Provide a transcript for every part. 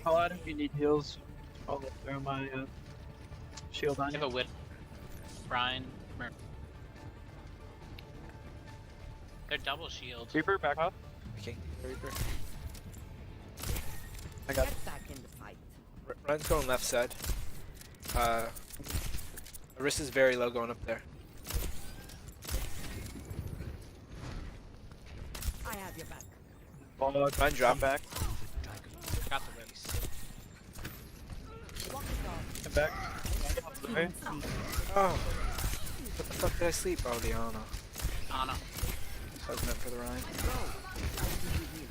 Call out if you need heals. I'll throw my shield on I have you. a whip. Brian. They're double shields. Reaper, back off. Okay, Reaper. I got Get back in the fight. Ryan's going left side. Arissa's very low going up there. I have your back. ball. Ryan, drop back. Got the whips. Walk it off. Come back. Okay. Oh, what the fuck did I sleep? Oh, the Ana. Ana. That was meant for the Ryan. Go. I'll give you heal.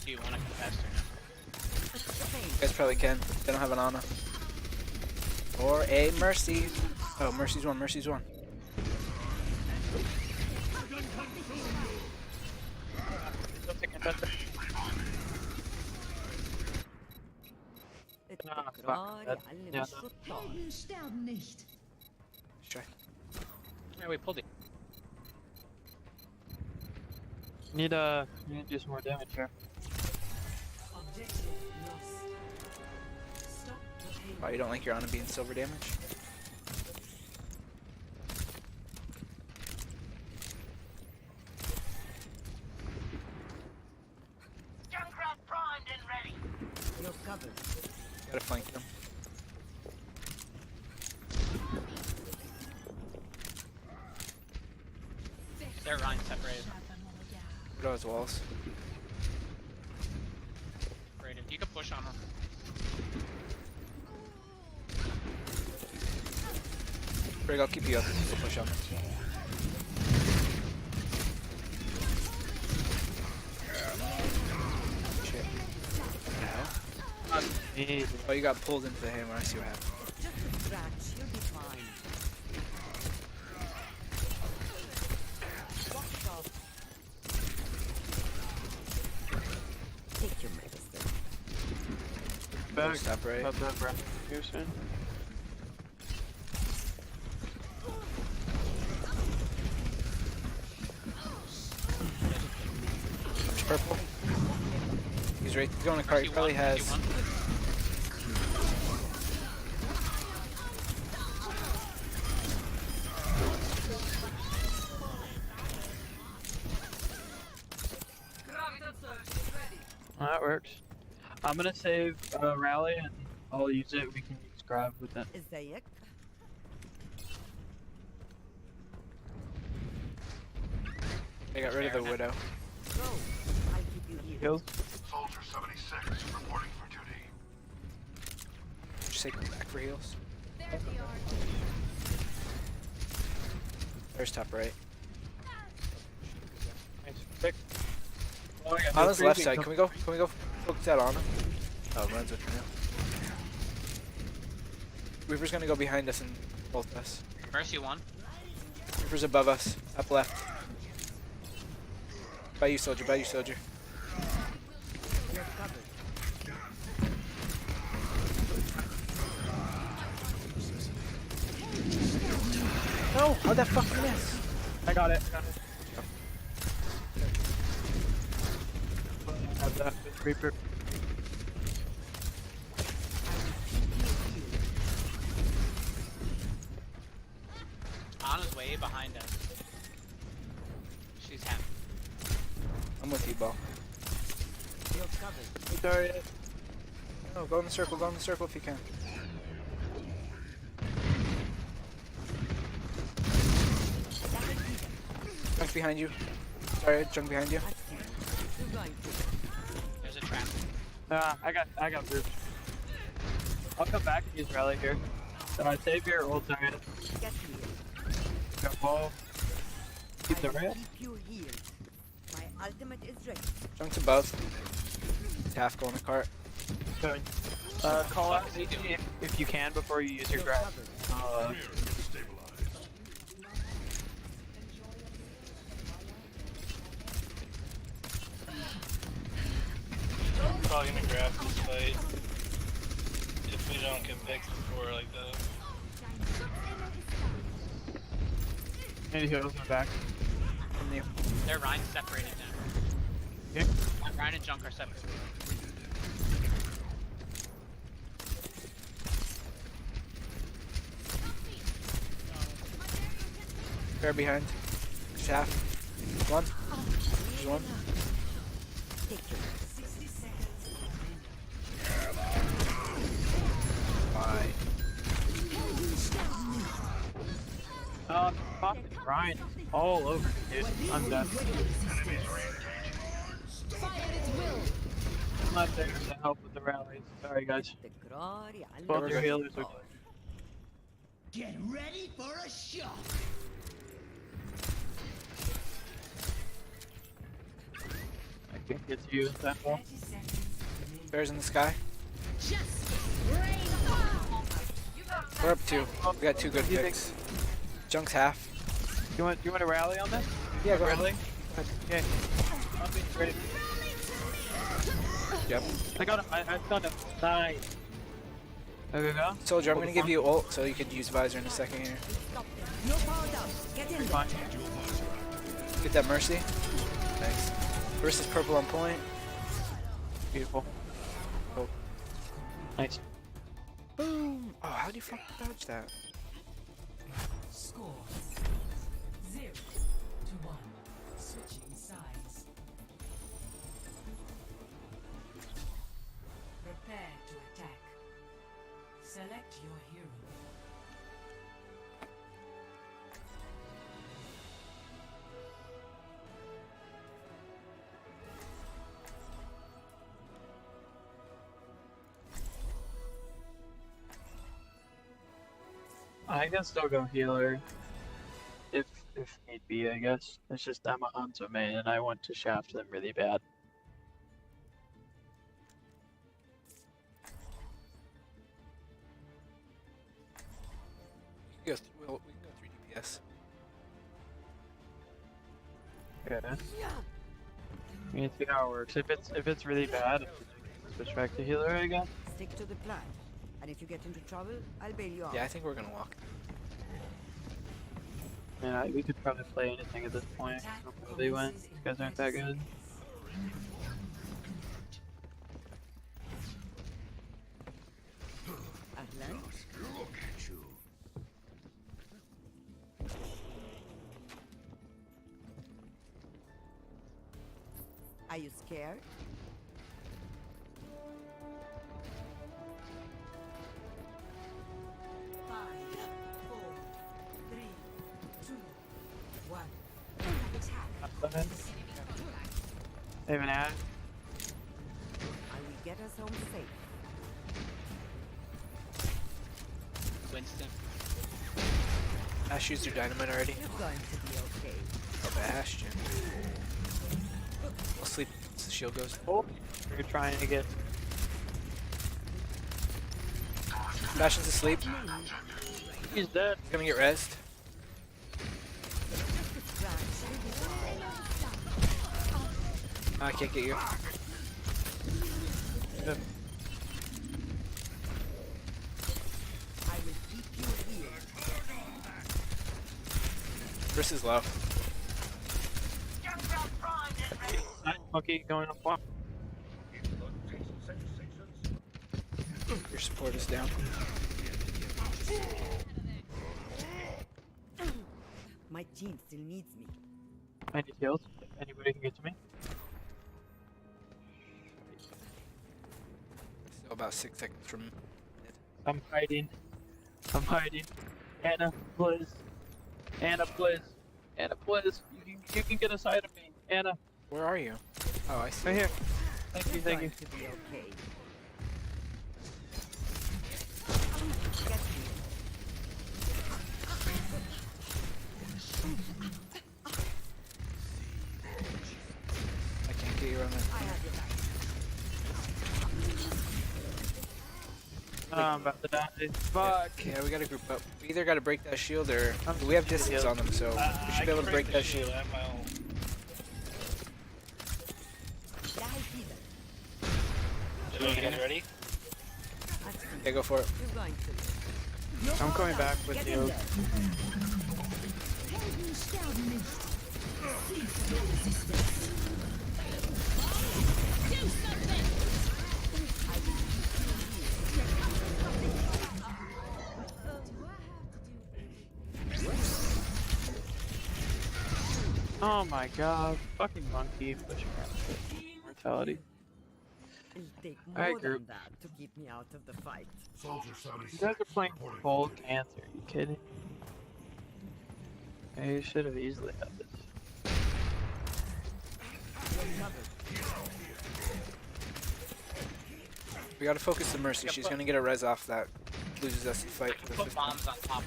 Do you want to contest or no? You guys probably can. They don't have an Ana. Or a Mercy. Oh, Mercy's one, Mercy's one. التكرار يعلم Ja. الشطار. Helden sterben nicht. Try. Yeah, we pulled it. You need to do some more damage here. Oh, you don't like your Ana being silver damage? You're covered. Gotta flank them. They're Ryan separated. What are those walls? Separated. You can push on them. Brig, I'll keep you up. We'll push on. Shit. Easy. Oh, you got pulled into the hammer. I see what happened. It's just a scratch. You'll be fine. Walk it off. Take your medicine. Back. Stop right. About that breath. Here soon. It's purple. He's right. He's going to cart. He probably has. That works. I'm gonna save rally and I'll use it. We can use grab with it. ازيك؟ They got rid of the widow. Go. I'll keep you healed. Heals. Soldier 76 reporting for duty. Just take them back for heals. There's top right. Nice. Pick. Oh, I got Ana's no left creepy. side. Can we go? Can we go? Focus that Ana. Oh, runs with me now. Reaper's gonna go behind us and bolt us. Mercy one. Reaper's above us. Up left. By you, soldier. By you, soldier. You're covered. No! How'd that fucking miss? I got it. Have that with Reaper. Ana's way behind us. She's happy. I'm with you, Ball. You're covered. Sorry. No, go in the circle. Go in the circle if you can. Junk behind you. Sorry, junk behind you. I see. You're going to. There's a trap. I got Bruce. I'll come back and use rally here. Save your ult target. Get healed. Got ball. Keep the I will red. keep you healed. My ultimate is ready. Junk's above. He's half going to cart. Going. Call out CT if you can before you use your You're grab. covered. Probably gonna grab this fight. if we don't get picked before like that. Maybe heals my back. From you. Their Rhine's separated now. Okay. Rhine and Junk are separated. Fair behind. Shaft. One. There's one. Bye. Fucking Ryan all over me, dude. I'm done. I'm not there to help with the rallies. Sorry, guys. Both your healers are. Get ready for a shock. I can't get to you with that one. Bears in the sky. We're up 2. We got 2 good picks. Junk's half. Do you want to rally on this? Yeah, go Rally? ahead. Okay. I'll be ready. Yep. I got him. Nice. Okay, go. Soldier, I'm gonna give you ult so you could use visor in a second here. No power down. Get in there. Fine. Get that mercy. Nice. Versus purple on point. Beautiful. Oh. Nice. Boom. Oh, how do you fucking dodge that? Score 0-1. Switching sides. Prepare to attack. Select your hero. I can still go healer. If need be, I guess. It's just I'm a Hanzo main and I want to shaft them really bad. We can go 3 DPS. Okay. We need to see how it works. If it's really bad, switch back to healer, I guess. Stick to the plan. And if you get into trouble, I'll bail you out. Yeah, I think we're gonna walk. Yeah, we could probably play anything at this point. I'll probably win. These guys aren't that good. Ahlan. Are you scared? They have an ad. I will get us home safe. Winston. Ash used your dynamite already. You're going to be okay. Oh, Bastion. I'll sleep once the shield goes. Oh, we're trying to get. Bastion's asleep. He's dead. He's gonna get rezzed. I can't get you. Yep. I will keep you here. Versus low. Nice monkey going up block. Your support is down. My team still needs me. I need heals. If anybody can get to me. Still about 6 seconds from mid. I'm hiding. I'm hiding. Anna, please. Anna, please. Anna, please. You can get a side of me. Anna, Where are you? Oh, I see. right here. Thank you, You're thank you. going to be okay. Get me. I can't get you on I that. have your back. Oh, I'm about to die. Fuck. Yeah, we gotta group up. We either gotta break that shield or we have distance on them, so we should be able to break that shield. I have my own. Die, Peter. You guys ready? Let's see. Okay, go for it. You're going to. I'm coming back with Get you. in there. Oh my god, fucking monkey pushing around mortality. It'll take Alright, more group. than that to keep me out of the fight. Soldier You 76. guys are playing reporting full for duty. cancer, you kidding? Yeah, you should have easily had this. We gotta focus the Mercy. She's gonna get a res off that. Loses us the fight. For the Put fifth bombs one. on top.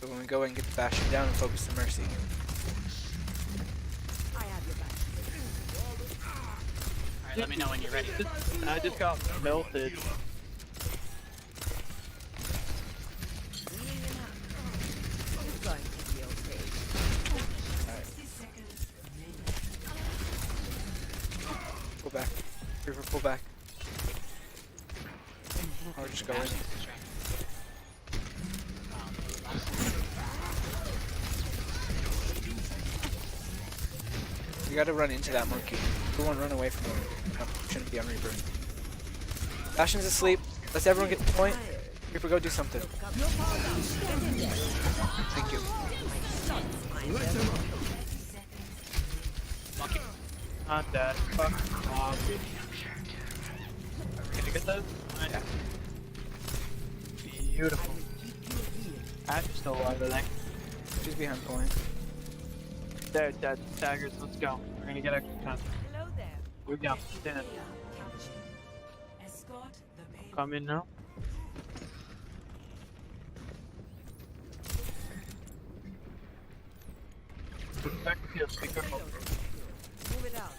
So when we go and get the Bastion down and focus the Mercy. I have your back. Alright, let me know when you're ready. I just got melted. It's going to be okay. 60 seconds remaining. Pull back. Reaper, pull back. Or just go in. Bastion's distracted. You gotta run into that monkey. We won't run away from him. No, shouldn't be on Reaper. Bastion's asleep. Let's everyone get the point. Reaper, go do something. Thank you. Monkey. Not that. Fuck off. Are we gonna get those? Yeah. Beautiful. I'm still alive, I think. She's behind point. There, dead. Daggers, let's go. We're gonna get extra time. Hello there. We go. Stand. Escort the payload. Come in now. Back to field, be careful. Move it out.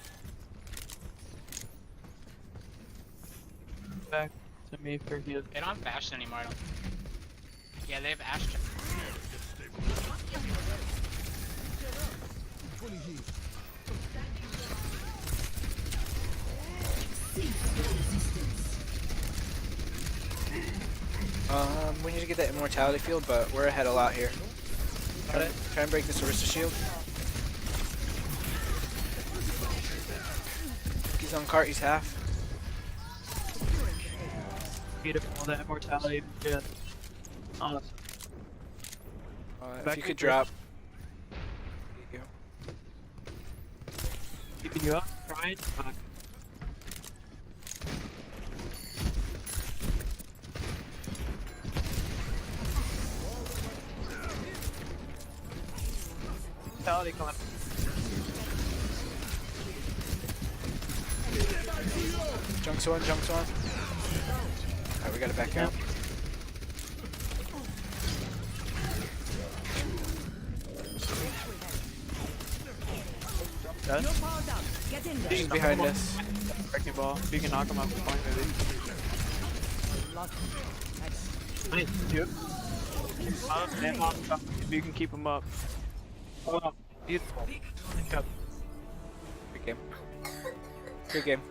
Back to me for heals. They don't have Bastion anymore, I don't think. Yeah, they have Astra. We need to get that immortality field, but we're ahead a lot here. Try and break this Arista shield. He's on cart, he's half. Beautiful, that immortality. Yeah. Awesome. If Back you to could Chris. drop. There you go. Keeping you up, trying. Mortality coming. Junk's one, Junk's one. Alright, we gotta back out. Dead. Power down. Get in there. She's behind us. Breaking ball. If you can knock him off the point, maybe. Lost. I need two. And on top. If you can keep him up. Oh, beautiful. Good job. Good game. Good game.